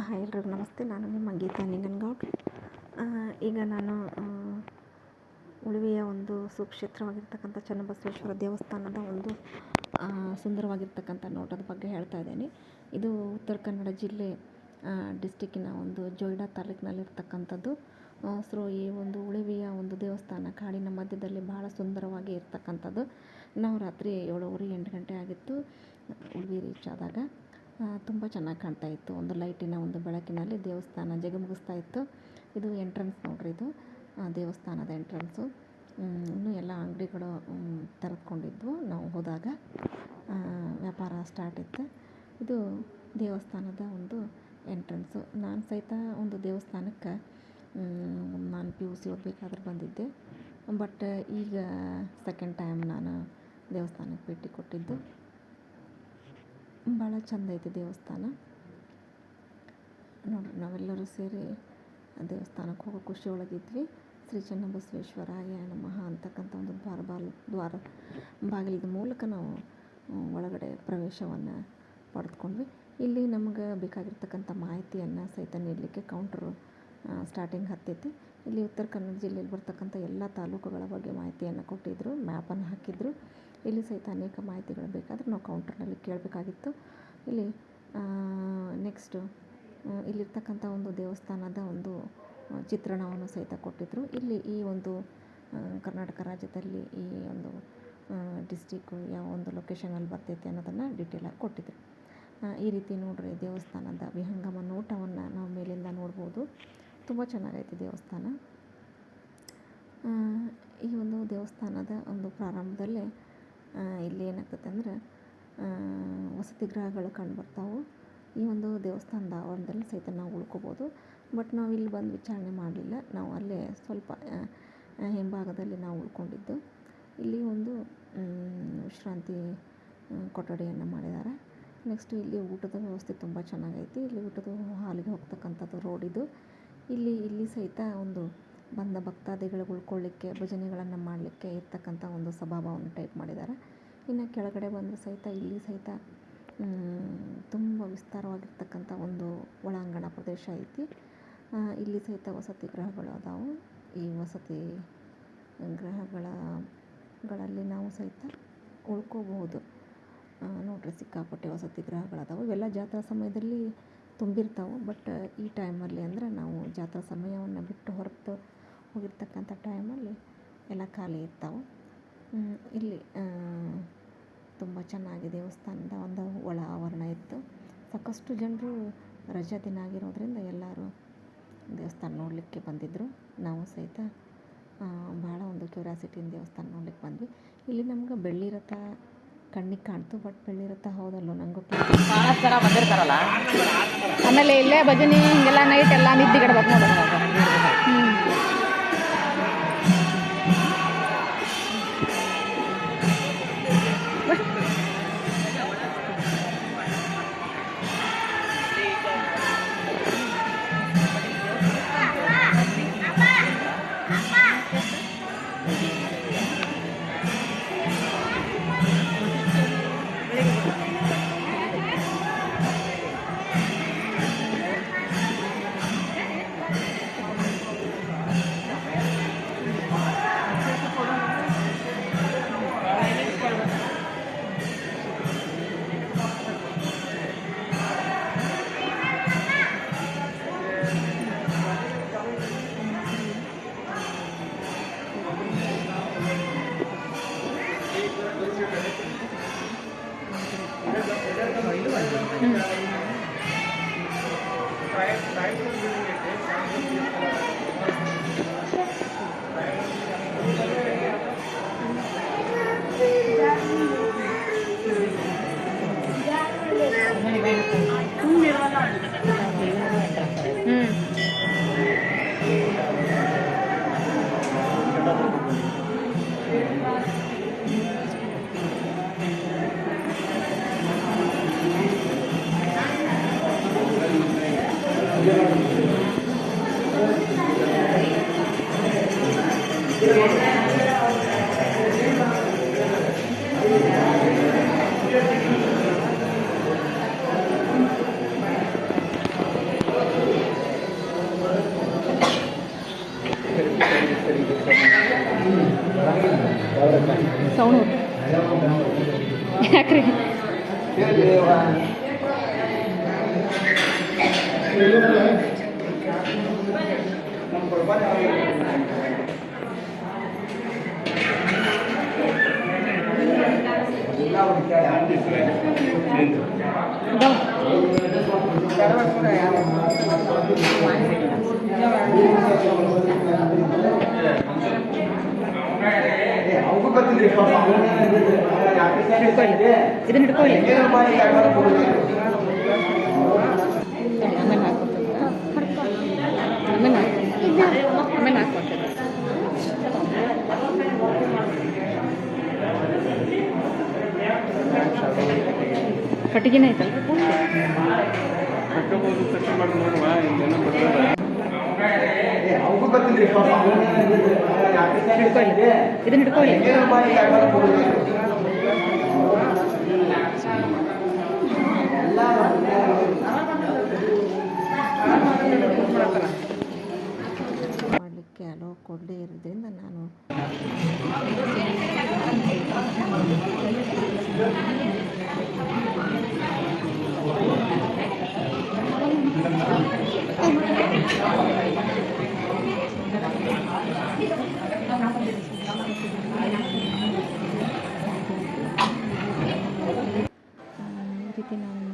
Hi ಎಲ್ರಿಗೂ ನಮಸ್ತೆ. ನಾನು ನಿಮ್ಮ ಗೀತಾ ನಿಂಗನಗೌಡ್. ಈಗ ನಾನು ಉಳುವೆಯ ಒಂದು ಸುಕ್ಷೇತ್ರವಾಗಿರ್ತಕ್ಕಂಥ ಚನ್ನಬಸವೇಶ್ವರ ದೇವಸ್ಥಾನದ ಒಂದು ಸುಂದರವಾಗಿರ್ತಕ್ಕಂಥ ನೋಟದ ಬಗ್ಗೆ ಹೇಳ್ತಾ ಇದ್ದೀನಿ. ಇದು ಉತ್ತರ ಕನ್ನಡ ಜಿಲ್ಲೆ ಡಿಸ್ಟಿಕ್ಕಿನ ಒಂದು ಜೊಯ್ಡಾ ತಾಲೂಕಿನಲ್ಲಿರ್ತಕ್ಕಂಥದ್ದು. ಈ ಒಂದು ಉಳುವೆಯ ಒಂದು ದೇವಸ್ಥಾನ ಕಾಡಿನ ಮಧ್ಯದಲ್ಲಿ ಬಹಳ ಸುಂದರವಾಗಿ ಇರ್ತಕ್ಕಂಥದ್ದು. ನಾವು ರಾತ್ರಿ 7:30-8 ಗಂಟೆ ಆಗಿತ್ತು ಉಳುವೆ ರೀಚ್ ಆದಾಗ. ತುಂಬ ಚೆನ್ನಾಗಿ ಕಾಣ್ತಾ ಇತ್ತು. ಒಂದು ಲೈಟಿನ ಒಂದು ಬೆಳಕಿನಲ್ಲಿ ದೇವಸ್ಥಾನ ಜಗಮಗಿಸ್ತಾ ಇತ್ತು. ಇದು ಎಂಟ್ರೆನ್ಸ್ ನೋಡ್ರಿ, ಇದು ದೇವಸ್ಥಾನದ ಎಂಟ್ರೆನ್ಸು. ಇನ್ನೂ ಎಲ್ಲ ಅಂಗಡಿಗಳು ತೆರೆದುಕೊಂಡಿದ್ವು ನಾವು ಹೋದಾಗ. ವ್ಯಾಪಾರ ಸ್ಟಾರ್ಟ್ ಇತ್ತು. ಇದು ದೇವಸ್ಥಾನದ ಒಂದು ಎಂಟ್ರೆನ್ಸು. ನಾನು ಸಹಿತ ಒಂದು ದೇವಸ್ಥಾನಕ್ಕೆ ನಾನು PUC ಓದಬೇಕಾದ್ರೆ ಬಂದಿದ್ದೆ. ಬಟ್ ಈಗ ಸೆಕೆಂಡ್ ಟೈಮ್ ನಾನು ದೇವಸ್ಥಾನಕ್ಕೆ ಭೇಟಿ ಕೊಟ್ಟಿದ್ದು. ಭಾಳ ಚೆಂದ ಐತೆ ದೇವಸ್ಥಾನ ನೋಡ್ರಿ. ನಾವೆಲ್ಲರೂ ಸೇರಿ ದೇವಸ್ಥಾನಕ್ಕೆ ಹೋಗೋ ಖುಷಿ ಒಳಗಿದ್ವಿ. ಶ್ರೀ ಚನ್ನಬಸವೇಶ್ವರಾಯ ನಮಃ ಅಂತಕ್ಕಂಥ ಒಂದು ದ್ವಾರ ಬಾಗಿಲಿದ ಮೂಲಕ ನಾವು ಒಳಗಡೆ ಪ್ರವೇಶವನ್ನು ಪಡೆದುಕೊಂಡ್ವಿ. ಇಲ್ಲಿ ನಮಗೆ ಬೇಕಾಗಿರ್ತಕ್ಕಂಥ ಮಾಹಿತಿಯನ್ನು ಸಹಿತ ನೀಡಲಿಕ್ಕೆ ಕೌಂಟ್ರು ಸ್ಟಾರ್ಟಿಂಗ್ ಹತ್ತೈತಿ. ಇಲ್ಲಿ ಉತ್ತರ ಕನ್ನಡ ಜಿಲ್ಲೆಯಲ್ಲಿ ಬರ್ತಕ್ಕಂಥ ಎಲ್ಲ ತಾಲೂಕುಗಳ ಬಗ್ಗೆ ಮಾಹಿತಿಯನ್ನು ಕೊಟ್ಟಿದ್ದರು, ಮ್ಯಾಪನ್ನು ಹಾಕಿದ್ರು. ಇಲ್ಲಿ ಸಹಿತ ಅನೇಕ ಮಾಹಿತಿಗಳು ಬೇಕಾದರೆ ನಾವು ಕೌಂಟರ್ನಲ್ಲಿ ಕೇಳಬೇಕಾಗಿತ್ತು. ಇಲ್ಲಿ ನೆಕ್ಸ್ಟು ಇಲ್ಲಿರ್ತಕ್ಕಂಥ ಒಂದು ದೇವಸ್ಥಾನದ ಒಂದು ಚಿತ್ರಣವನ್ನು ಸಹಿತ ಕೊಟ್ಟಿದ್ದರು. ಇಲ್ಲಿ ಈ ಒಂದು ಕರ್ನಾಟಕ ರಾಜ್ಯದಲ್ಲಿ ಈ ಒಂದು ಡಿಸ್ಟಿಕ್ಕು ಯಾವ ಒಂದು ಲೊಕೇಶನಲ್ಲಿ ಬರ್ತೈತೆ ಅನ್ನೋದನ್ನು ಡೀಟೇಲಾಗಿ ಕೊಟ್ಟಿದ್ರು. ಈ ರೀತಿ ನೋಡ್ರಿ, ದೇವಸ್ಥಾನದ ವಿಹಂಗಮ ನೋಟವನ್ನು ನಾವು ಮೇಲಿಂದ ನೋಡ್ಬೋದು. ತುಂಬ ಚೆನ್ನಾಗೈತೆ ದೇವಸ್ಥಾನ. ಈ ಒಂದು ದೇವಸ್ಥಾನದ ಒಂದು ಪ್ರಾರಂಭದಲ್ಲೇ ಇಲ್ಲಿ ಏನಾಗ್ತದೆ ಅಂದರೆ ವಸತಿ ಗೃಹಗಳು ಕಂಡುಬರ್ತಾವೆ. ಈ ಒಂದು ದೇವಸ್ಥಾನದ ಆವರಣದಲ್ಲಿ ಸಹಿತ ನಾವು ಉಳ್ಕೋಬೋದು. ಬಟ್ ನಾವು ಇಲ್ಲಿ ಬಂದು ವಿಚಾರಣೆ ಮಾಡಲಿಲ್ಲ. ನಾವು ಅಲ್ಲೇ ಸ್ವಲ್ಪ ಹಿಂಭಾಗದಲ್ಲಿ ನಾವು ಉಳ್ಕೊಂಡಿದ್ದು. ಇಲ್ಲಿ ಒಂದು ವಿಶ್ರಾಂತಿ ಕೊಠಡಿಯನ್ನು ಮಾಡಿದ್ದಾರೆ. ನೆಕ್ಸ್ಟು ಇಲ್ಲಿ ಊಟದ ವ್ಯವಸ್ಥೆ ತುಂಬ ಚೆನ್ನಾಗೈತಿ. ಇಲ್ಲಿ ಊಟದ ಹಾಲಿಗೆ ಹೋಗ್ತಕ್ಕಂಥದ್ದು ರೋಡ್ ಇದು. ಇಲ್ಲಿ ಸಹಿತ ಒಂದು ಬಂದ ಭಕ್ತಾದಿಗಳಿಗೆ ಉಳ್ಕೊಳ್ಳಿಕ್ಕೆ, ಭಜನೆಗಳನ್ನು ಮಾಡಲಿಕ್ಕೆ ಇರ್ತಕ್ಕಂಥ ಒಂದು ಸಭಾಭವನ ಟೈಪ್ ಮಾಡಿದ್ದಾರೆ. ಇನ್ನು ಕೆಳಗಡೆ ಬಂದರೆ ಸಹಿತ ಇಲ್ಲಿ ಸಹಿತ ತುಂಬ ವಿಸ್ತಾರವಾಗಿರ್ತಕ್ಕಂಥ ಒಂದು ಒಳಾಂಗಣ ಪ್ರದೇಶ ಐತಿ. ಇಲ್ಲಿ ಸಹಿತ ವಸತಿ ಗೃಹಗಳು ಅದಾವೆ. ಈ ವಸತಿ ಗೃಹಗಳಲ್ಲಿ ನಾವು ಸಹಿತ ಉಳ್ಕೋಬಹುದು ನೋಡ್ರಿ. ಸಿಕ್ಕಾಪಟ್ಟೆ ವಸತಿ ಗೃಹಗಳದಾವೆ. ಇವೆಲ್ಲ ಜಾತ್ರಾ ಸಮಯದಲ್ಲಿ ತುಂಬಿರ್ತಾವೆ. ಬಟ್ ಈ ಟೈಮಲ್ಲಿ ಅಂದರೆ ನಾವು ಜಾತ್ರಾ ಸಮಯವನ್ನು ಬಿಟ್ಟು ಹೊರತು ಹೋಗಿರ್ತಕ್ಕಂಥ ಟೈಮಲ್ಲಿ ಎಲ್ಲ ಖಾಲಿ ಇರ್ತಾವೆ. ಇಲ್ಲಿ ತುಂಬ ಚೆನ್ನಾಗಿ ದೇವಸ್ಥಾನದ ಒಂದು ಒಳ ಆವರಣ ಇತ್ತು. ಸಾಕಷ್ಟು ಜನರು ರಜಾ ದಿನ ಆಗಿರೋದ್ರಿಂದ ಎಲ್ಲರೂ ದೇವಸ್ಥಾನ ನೋಡಲಿಕ್ಕೆ ಬಂದಿದ್ದರು. ನಾವು ಸಹಿತ ಭಾಳ ಒಂದು ಕ್ಯೂರಿಯಾಸಿಟಿಯಿಂದ ದೇವಸ್ಥಾನ ನೋಡ್ಲಿಕ್ಕೆ ಬಂದ್ವಿ. ಇಲ್ಲಿ ನಮ್ಗೆ ಬೆಳ್ಳಿ ರಥ ಕಣ್ಣಿಗೆ ಕಾಣ್ತು. ಬಟ್ ಬೆಳ್ಳಿ ರಥ ಹೌದಲ್ಲೋ ನಂಗೆ ಗೊತ್ತಿಲ್ಲ. ಬಂದಿರ್ತಾರಲ್ಲ, ಆಮೇಲೆ ಇಲ್ಲೇ ಭಜನೆ ಹಿಂಗೆಲ್ಲ ನೈಟ್ ಎಲ್ಲ ನಿದ್ದಿಗಿಡ್ಬೇಕು ನೋಡೋದು. ಸೌಂಡ್ ಯಾಕ್ರಿ ಇದನ್ನ ಹಿಡ್ಕೊಳ್ಳಿ ಆಮೇಲೆ ಆಮೇಲೆ ಹಾಕ್ಕೊಡ್ತೇನೆ ಕಟ್ಟಿಗೆನೇ ಐತಲ್ಲ ಹಿಡ್ಕೊಳ್ಳಿ ಇದನ್ನ ಹಿಡ್ಕೊಳ್ಳಿ ಮಾಡಲಿಕ್ಕೆ ಅಲೋ ಕೊಡದೇ ಇರೋದ್ರಿಂದ ನಾನು ಈ ರೀತಿ ನಾನು